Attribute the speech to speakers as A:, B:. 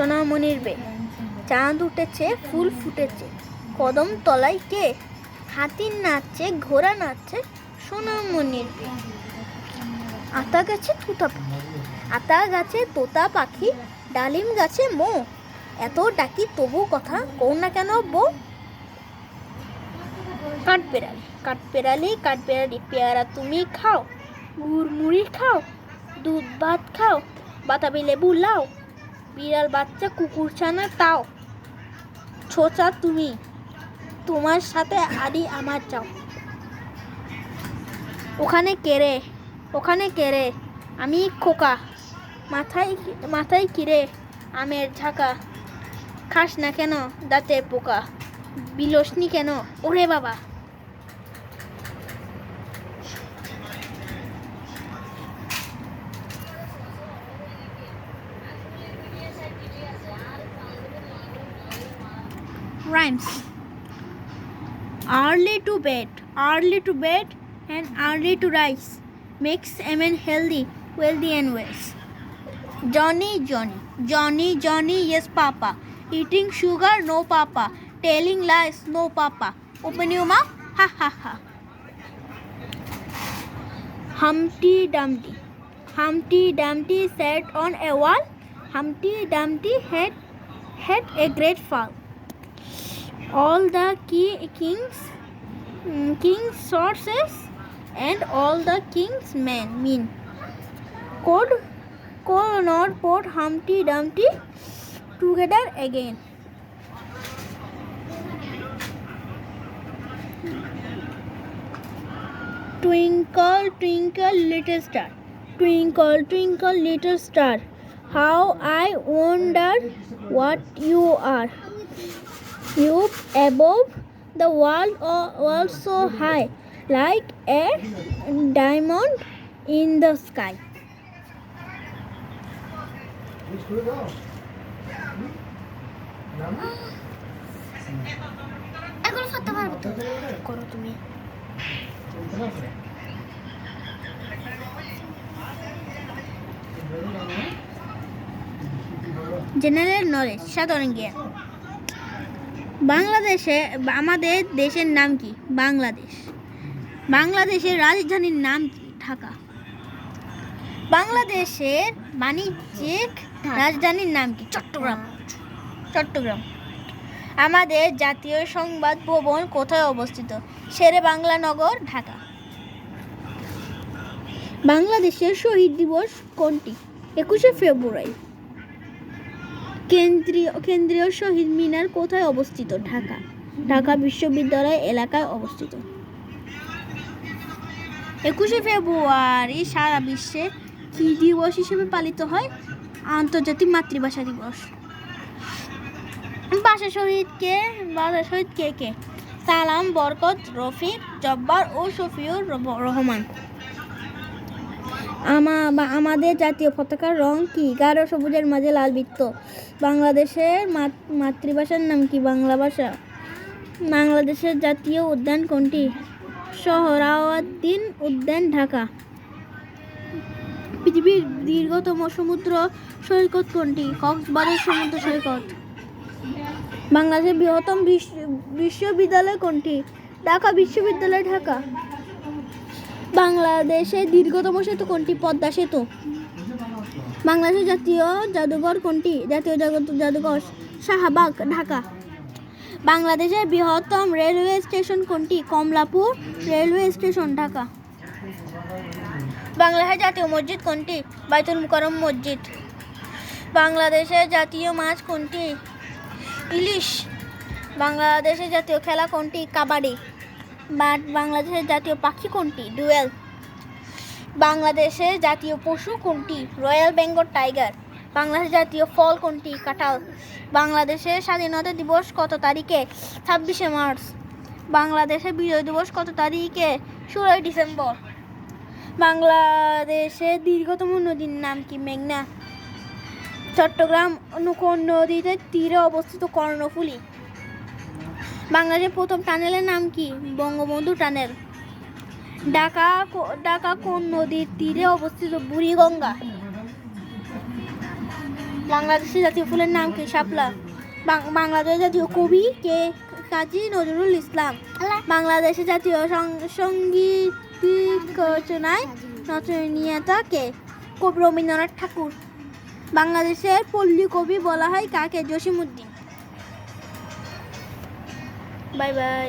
A: সোনামণির বে, চাঁদ উঠেছে, ফুল ফুটেছে, কদম তলায় কে, হাতির নাচছে, ঘোড়া নাচছে, সোনামণির বে। আতা গাছে তোতা পাখি, ডালিম গাছে মো, এত ডাকি তবু কথা কও না কেন বউ। কাঠবেড়ালি পেয়ারা তুমি খাও, গুড় মুড়ি খাও, দুধ ভাত খাও, বাতাবি লেবু লাও, বিড়াল বাচ্চা কুকুর ছানা তাও, ছোচা তুমি, তোমার সাথে আদি আমার চাও। ওখানে কেরে আমি খোকা, মাথায় কিরে আমের ঝাঁকা, খাস না কেন দাঁতের পোকা, বিলসনি কেন ওরে বাবা। Rhymes. Early to bed and early to rise makes a man healthy, wealthy and wise. Johnny, yes papa, eating sugar no papa, telling lies no papa, open your mouth, ha ha ha. Humpty Dumpty sat on a wall, Humpty Dumpty had a great fall. All the king's horses and all the king's men mean could not put Humpty Dumpty together again. Twinkle twinkle little star, how I wonder what you are. You above the world so high, like a diamond in the sky. এগুলো করতে পারবো তো, করো তুমি। General knowledge, সাধারণ জ্ঞান। আমাদের দেশের নাম কি? বাংলাদেশ। বাংলাদেশের রাজধানীর নাম কি? ঢাকা। বাংলাদেশের বাণিজ্যিক রাজধানীর নাম কি? চট্টগ্রাম। আমাদের জাতীয় সংবাদ ভবন কোথায় অবস্থিত? শেরে বাংলা নগর, ঢাকা। বাংলাদেশের শহীদ দিবস কোনটি? 21শে ফেব্রুয়ারি। কেন্দ্রীয় শহীদ মিনার কোথায় অবস্থিত? ঢাকা বিশ্ববিদ্যালয় এলাকায় অবস্থিত। 21শে ফেব্রুয়ারি সারা বিশ্বে কি দিবস হিসেবে পালিত হয়? আন্তর্জাতিক মাতৃভাষা দিবস। ভাষা শহীদ কে? সালাম, বরকত, রফিক, জব্বার ও শফিউর রহমান। আমাদের জাতীয় পতাকার রং কি? গাঢ় সবুজের মাঝে লাল বৃত্ত। বাংলাদেশের মাতৃভাষার নাম কি? বাংলা ভাষা। বাংলাদেশের জাতীয় উদ্যান কোনটি? সোহরাওয়ার্দী উদ্যান, ঢাকা। পৃথিবীর দীর্ঘতম সমুদ্র সৈকত কোনটি? কক্সবাজার সমুদ্র সৈকত। বাংলাদেশের বৃহত্তম বিশ্ববিদ্যালয় কোনটি? ঢাকা বিশ্ববিদ্যালয়, ঢাকা। বাংলাদেশের দীর্ঘতম সেতু কোনটি? পদ্মা সেতু। বাংলাদেশের জাতীয় জাদুঘর কোনটি? জাতীয় জাদুঘর শাহবাগ, ঢাকা। বাংলাদেশের বৃহত্তম রেলওয়ে স্টেশন কোনটি? Kamalapur railway station, Dhaka. বাংলাদেশের জাতীয় মসজিদ কোনটি? বাইতুল মুকাররম মসজিদ। বাংলাদেশের জাতীয় মাছ কোনটি? ইলিশ। বাংলাদেশের জাতীয় খেলা কোনটি? কাবাডি। বাংলাদেশের জাতীয় পাখি কোনটি? ডুয়েল। বাংলাদেশের জাতীয় পশু কোনটি? Royal Bengal tiger. বাংলাদেশের জাতীয় ফল কোনটি? কাঁঠাল। বাংলাদেশের স্বাধীনতা দিবস কত তারিখে? 26শে মার্চ। বাংলাদেশের বিজয় দিবস কত তারিখে? 16ই ডিসেম্বর। বাংলাদেশের দীর্ঘতম নদীর নাম কি? মেঘনা। চট্টগ্রাম কোন নদীর তীরে অবস্থিত? কর্ণফুলী। বাংলাদেশের প্রথম টানেলের নাম কি? বঙ্গবন্ধু টানেল। ঢাকা কোন নদীর তীরে অবস্থিত? বুড়িগঙ্গা। বাংলাদেশের জাতীয় ফুলের নাম কি? শাপলা। বাংলাদেশের জাতীয় কবি কে? কাজী নজরুল ইসলাম। বাংলাদেশের জাতীয় সঙ্গীত রচনায় রচয়িতা কে? কবি রবীন্দ্রনাথ ঠাকুর। বাংলাদেশের পল্লী কবি বলা হয় কাকে? জসিমউদ্দিন। Bye by.